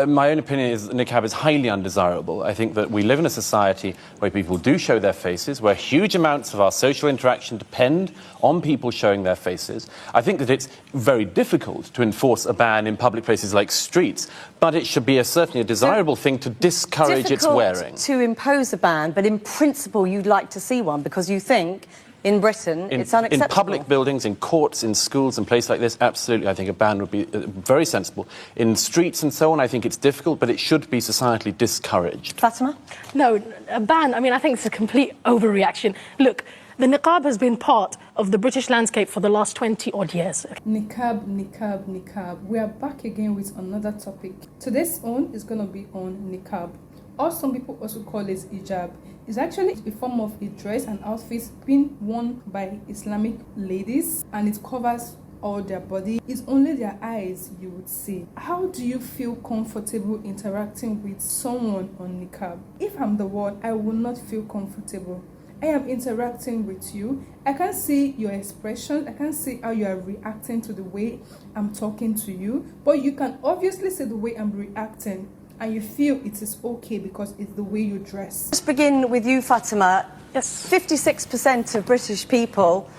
my own opinion is that Niqab is highly undesirable. I think that we live in a society where people do show their faces, where huge amounts of our social interaction depend on people showing their faces. I think that it's very difficult to enforce a ban in public places like streets, but it should be certainly a desirable thing to discourage its wearing. To impose a ban, but in principle you'd like to see one because you think in Britain it's unacceptable. In public buildings, in courts, in schools and places like this, absolutely, I think a ban would be very sensible. In streets and so on, I think it's difficult, but it should be societally discouraged. Fatima? No, a ban, I mean, I think it's a complete overreaction. Look, the niqab has been part of the British landscape for the last 20-odd years. Niqab, niqab, niqab. We are back again with another topic. Today's own is going to be on niqab, or some people also call it hijab. It's actually a form of a dress and outfit being worn by Islamic ladies, and it covers all their body. It's only their eyes you would see. How do you feel comfortable interacting with someone on niqab? If I'm the one, I will not feel comfortable. I am interacting with you. I can see your expression. I can see how you are reacting to the way I'm talking to you, but you can obviously see the way I'm reacting, and you feel it is okay because it's the way you dress. Let's begin with you, Fatima. Yes. 56% of British people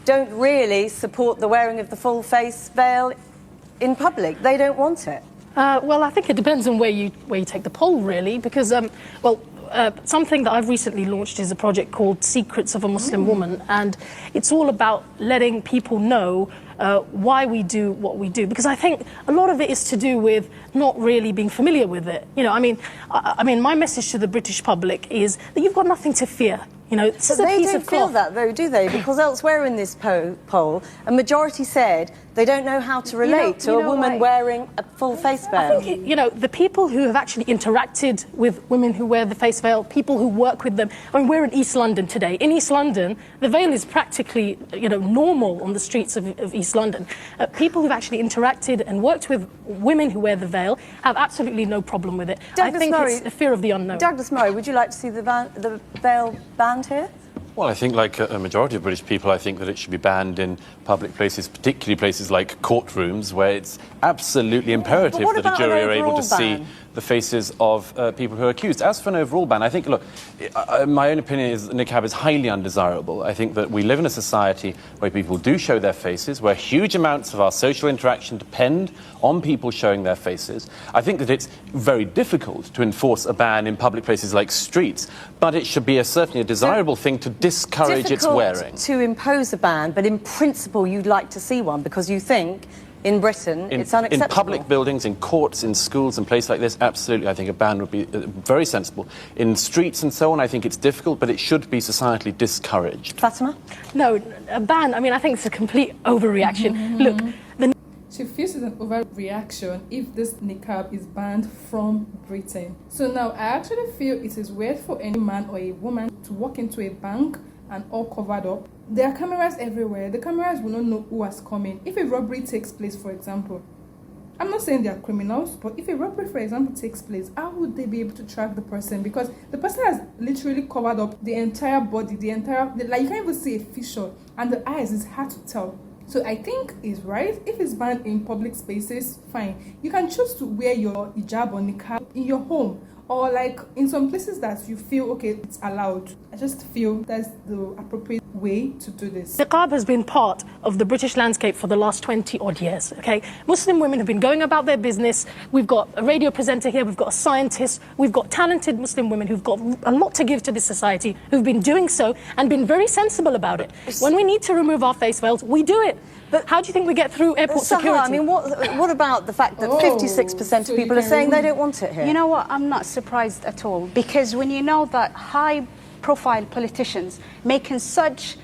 don't really support the wearing of the full face veil in public. They don't want it. Well, I think it depends on where you take the poll, really, because, something that I've recently launched is a project called Secrets of a Muslim Woman, and it's all about letting people know why we do what we do, because I think a lot of it is to do with not really being familiar with it. You know, I mean, my message to the British public is that you've got nothing to fear. You know, this is a piece of cloth. They don't feel that, though, do they? Because elsewhere in this poll, a majority said they don't know how to relate to a woman wearing a full face veil. I think, you know, the people who have actually interacted with women who wear the face veil, people who work with them. I mean, we're in East London today. In East London, the veil is practically, you know, normal on the streets of East London. People who've actually interacted and worked with women who wear the veil have absolutely no problem with it. I think it's a fear of the unknown. Douglas Murray, would you like to see the veil banned here? Well, I think, like a majority of British people, I think that it should be banned in public places, particularly places like courtrooms, where it's absolutely imperative that a jury are able to see the faces of people who are accused. As for an overall ban, I think, look, my own opinion is that Niqab is highly undesirable. I think that we live in a society where people do show their faces, where huge amounts of our social interaction depend on people showing their faces. I think that it's very difficult to enforce a ban in public places like streets, but it should be certainly a desirable thing to discourage its wearing. To impose a ban, but in principle you'd like to see one because you think in Britain it's unacceptable. In public buildings, in courts, in schools and places like this, absolutely, I think a ban would be very sensible. In streets and so on, I think it's difficult, but it should be societally discouraged. Fatima? No, a ban, I mean, I think it's a complete overreaction. Look, she feels it's an overreaction if this niqab is banned from Britain. So now, I actually feel it is weird for any man or a woman to walk into a bank and all covered up. There are cameras everywhere. The cameras will not know who has come in. If a robbery takes place, for example, I'm not saying they are criminals, but if a robbery, for example, takes place, how would they be able to track the person? Because the person has literally covered up the entire body, like you can't even see a fissure, and the eyes, it's hard to tell. So I think it's right. If it's banned in public spaces, fine. You can choose to wear your hijab or niqab in your home, or like in some places that you feel, okay, it's allowed. I just feel that's the appropriate way to do this. Niqab has been part of the British landscape for the last 20-odd years, okay? Muslim women have been going about their business. We've got a radio presenter here, we've got a scientist, we've got talented Muslim women who've got a lot to give to this society, who've been doing so and been very sensible about it. When we need to remove our face veils, we do it. But how do you think we get through airport security? I mean, what about the fact that 56% of people are saying they don't want it here? You know what? I'm not surprised at all, because when you know that high-profile politicians making such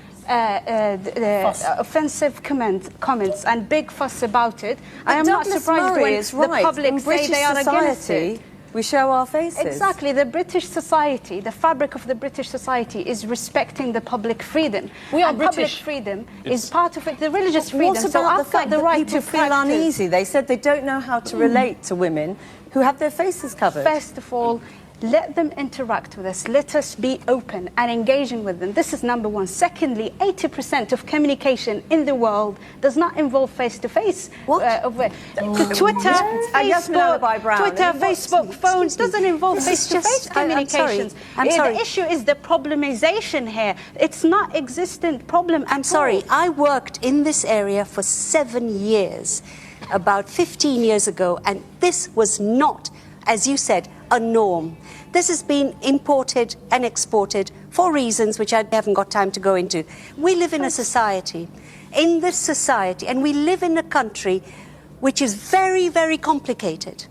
offensive comments and big fuss about it, I am not surprised when the public say they are against it. We show our faces. Exactly. The British society, the fabric of the British society is respecting the public freedom. We are British. Public freedom is part of it, the religious freedom. What about the fact that people feel uneasy? They said they don't know how to relate to women who have their faces covered. First of all, Let them interact with us. Let us be open and engaging with them. This is number one. Secondly, 80% of communication in the world does not involve face-to-face. What? Twitter, Facebook, phones doesn't involve face-to-face communications. I'm sorry. The issue is the problemization here. It's not existent problem. I'm sorry. I worked in this area for 7 years, about 15 years ago, and this was not, as you said, a norm. This has been imported and exported for reasons which I haven't got time to go into. We live in a society, in this society, and we live in a country which is very, very complicated.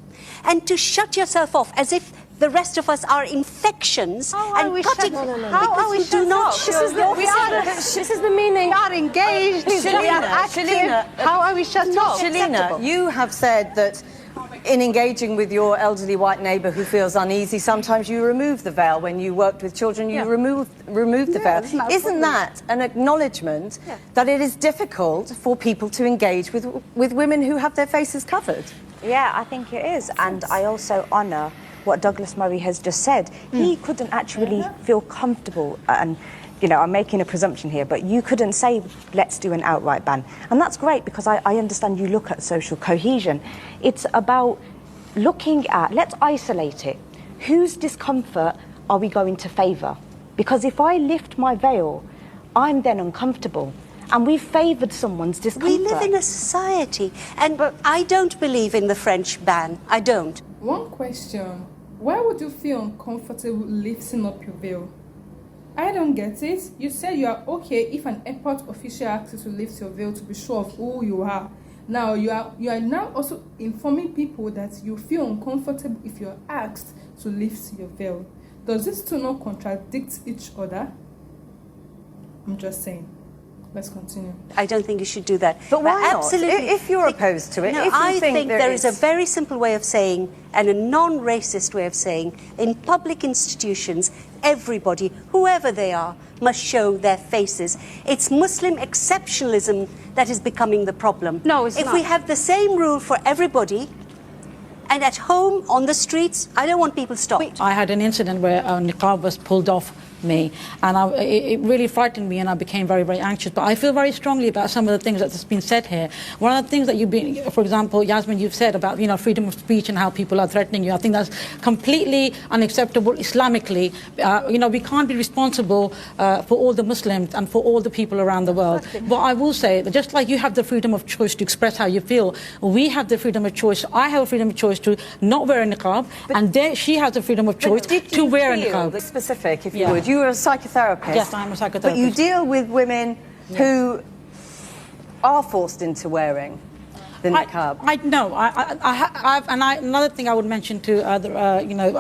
And to shut yourself off as if the rest of us are infections and cutting... How are we shut off? This is the meaning. We are engaged. We are active. How are we shut off? Shalina, you have said that in engaging with your elderly white neighbour who feels uneasy, sometimes you remove the veil. When you worked with children, you remove the veil. Isn't that an acknowledgement that it is difficult for people to engage with women who have their faces covered? Yeah, I think it is. And I also honour what Douglas Murray has just said. He couldn't actually feel comfortable, and you know, I'm making a presumption here, but you couldn't say, let's do an outright ban. And that's great, because I understand you look at social cohesion. It's about looking at, let's isolate it. Whose discomfort are we going to favour? Because if I lift my veil, I'm then uncomfortable. And we've favoured someone's discomfort. We live in a society, but I don't believe in the French ban. I don't. One question. Why would you feel uncomfortable lifting up your veil? I don't get it. You said you are okay if an airport official asks you to lift your veil to be sure of who you are. Now you are now also informing people that you feel uncomfortable if you are asked to lift your veil. Does this two not contradict each other? I'm just saying. Let's continue. I don't think you should do that. But why not? Absolutely. If you're opposed to it, No, if you I think there is a is very simple way of saying, and a non-racist way of saying, in public institutions, everybody, whoever they are, must show their faces. It's Muslim exceptionalism that is becoming the problem. No, it's not. If we have the same rule for everybody, and at home, on the streets, I don't want people stopped. I had an incident where a niqab was pulled off me, and it really frightened me, and I became very, very anxious. But I feel very strongly about some of the things that's been said here. One of the things that you've been, for example, Yasmin, you've said about, you know, freedom of speech and how people are threatening you. I think that's completely unacceptable Islamically. You know, we can't be responsible for all the Muslims and for all the people around the world. Exactly. But I will say that just like you have the freedom of choice to express how you feel, we have the freedom of choice. I have a freedom of choice to not wear a niqab, and she has the freedom of choice to wear a niqab. Specific, if you would. You were a psychotherapist. Yes, I'm a psychotherapist. But you deal with women who are forced into wearing the niqab. Another thing I would mention to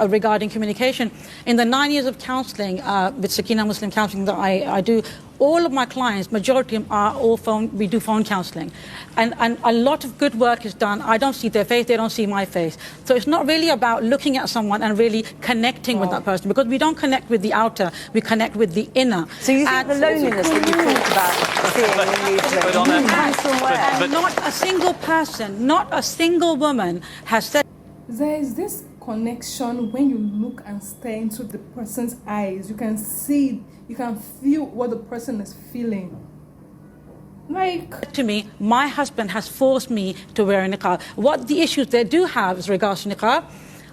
regarding communication, in the 9 years of counselling with Sakina Muslim Counselling that I do, all of my clients, majority are all we do phone counselling. And a lot of good work is done. I don't see their face, they don't see my face. So it's not really about looking at someone and really connecting with that person, because we don't connect with the outer, we connect with the inner. So you think the loneliness that you talked about seeing in these comes from where? And not a single person, not a single woman has said... There is this connection when you look and stare into the person's eyes. You can see, you can feel what the person is feeling. Like... To me, my husband has forced me to wear a niqab. What the issues they do have is regards to niqab,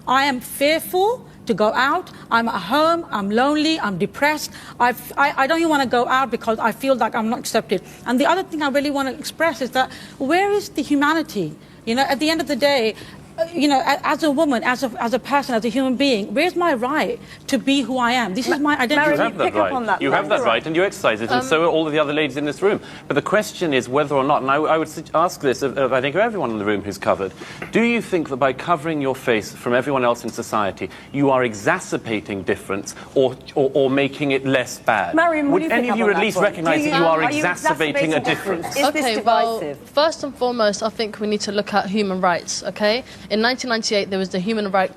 I am fearful to go out. I'm at home, I'm lonely, I'm depressed. I don't even want to go out because I feel like I'm not accepted. And the other thing I really want to express is that where is the humanity? You know, at the end of the day, you know, as a woman, as a person, as a human being, where's my right to be who I am? This is my identity. You have that right. You have that right, and you exercise it, and so are all of the other ladies in this room. But the question is whether or not, and I would ask this of I think of everyone in the room who's covered, do you think that by covering your face from everyone else in society, you are exacerbating difference or making it less bad? Mariam, would any of you at least recognise that you are exacerbating a difference? Is this divisive? Well, first and foremost, I think we need to look at human rights, okay? In 1998, there was the Human Rights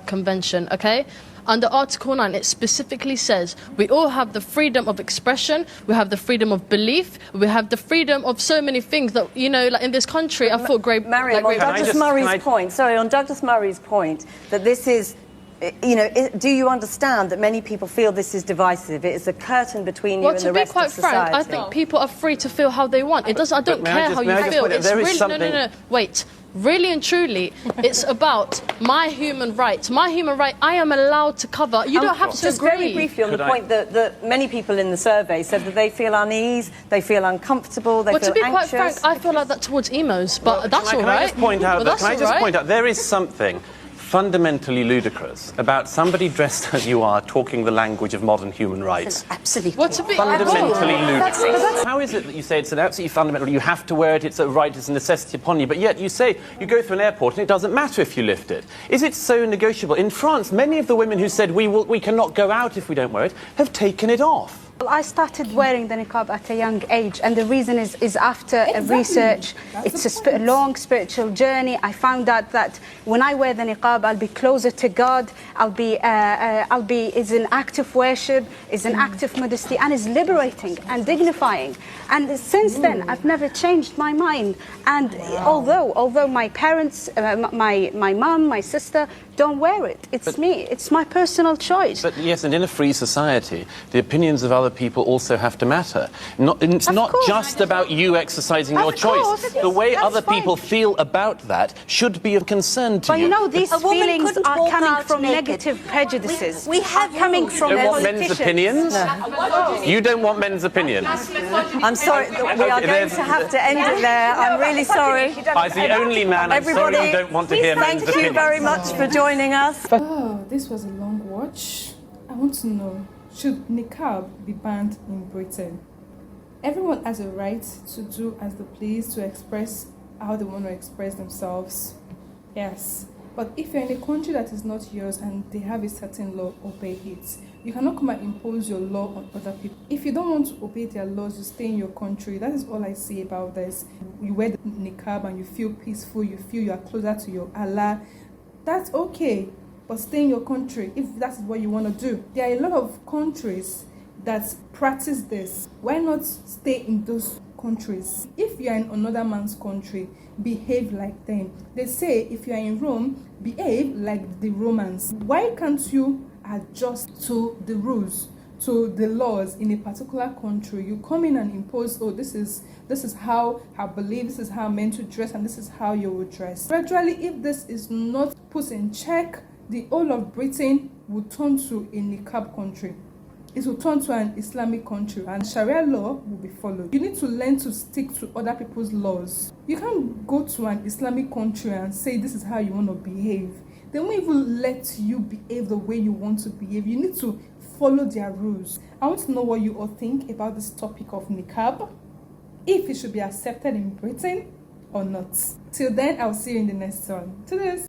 Convention, okay? Under Article 9, it specifically says we all have the freedom of expression, we have the freedom of belief, we have the freedom of so many things that, you know, like in this country, I thought great... Mariam, on Douglas Murray's point, that this is You know, do you understand that many people feel this is divisive? It is a curtain between you and the rest of society. Well, to be quite frank, I think people are free to feel how they want. It doesn't. I don't care how you feel. It's really no. Wait. Really and truly, it's about my human rights. My human right, I am allowed to cover. You don't have to just agree. Very briefly on the point that many people in the survey said that they feel unease, they feel uncomfortable, they feel anxious. Well, to be quite frank, I feel like that towards emos, but that's all right. Can I just point out, there is something fundamentally ludicrous about somebody dressed as you are talking the language of modern human rights. Absolutely. What's a bit fundamentally ludicrous. How is it that you say it's an absolutely fundamental, you have to wear it, it's a right, it's a necessity upon you, but yet you say you go through an airport and it doesn't matter if you lift it? Is it so negotiable? In France, many of the women who said we cannot go out if we don't wear it have taken it off. Well, I started wearing the niqab at a young age, and the reason is after research. It's a long spiritual journey. I found out that when I wear the niqab, I'll be closer to God. It's an act of worship, it's an act of modesty, and it's liberating and dignifying. And since then, I've never changed my mind. And although my parents, my mum, my sister, don't wear it. It's me. It's my personal choice. But yes, and in a free society, the opinions of other people also have to matter. It's not just about you exercising your choice. The way other people feel about that should be of concern to you. But you know, these feelings are coming from negative prejudices. We have coming from you don't want men's opinions? No. You don't want men's opinions? I'm sorry, we are going to have to end it there. I'm really sorry. As the only man, I'm sorry you don't want to hear men's opinions. Thank you very much for joining us. Oh, this was a long watch. I want to know, should niqab be banned in Britain? Everyone has a right to do as they please, to express how they want to express themselves. Yes. But if you're in a country that is not yours and they have a certain law, obey it. You cannot come and impose your law on other people. If you don't want to obey their laws, you stay in your country. That is all I say about this. You wear the niqab and you feel peaceful, you feel you are closer to your Allah. That's okay, but stay in your country if that's what you want to do. There are a lot of countries that practice this. Why not stay in those countries? If you are in another man's country, behave like them. They say if you are in Rome, behave like the Romans. Why can't you adjust to the rules, to the laws in a particular country? You come in and impose, oh, this is how I believe, this is how I'm meant to dress, and this is how you will dress. Gradually, if this is not put in check, the whole of Britain will turn to a niqab country. It will turn to an Islamic country, and Sharia law will be followed. You need to learn to stick to other people's laws. You can't go to an Islamic country and say this is how you want to behave. They won't even let you behave the way you want to behave. You need to follow their rules. I want to know what you all think about this topic of niqab, if it should be accepted in Britain or not. Till then, I'll see you in the next one. To this.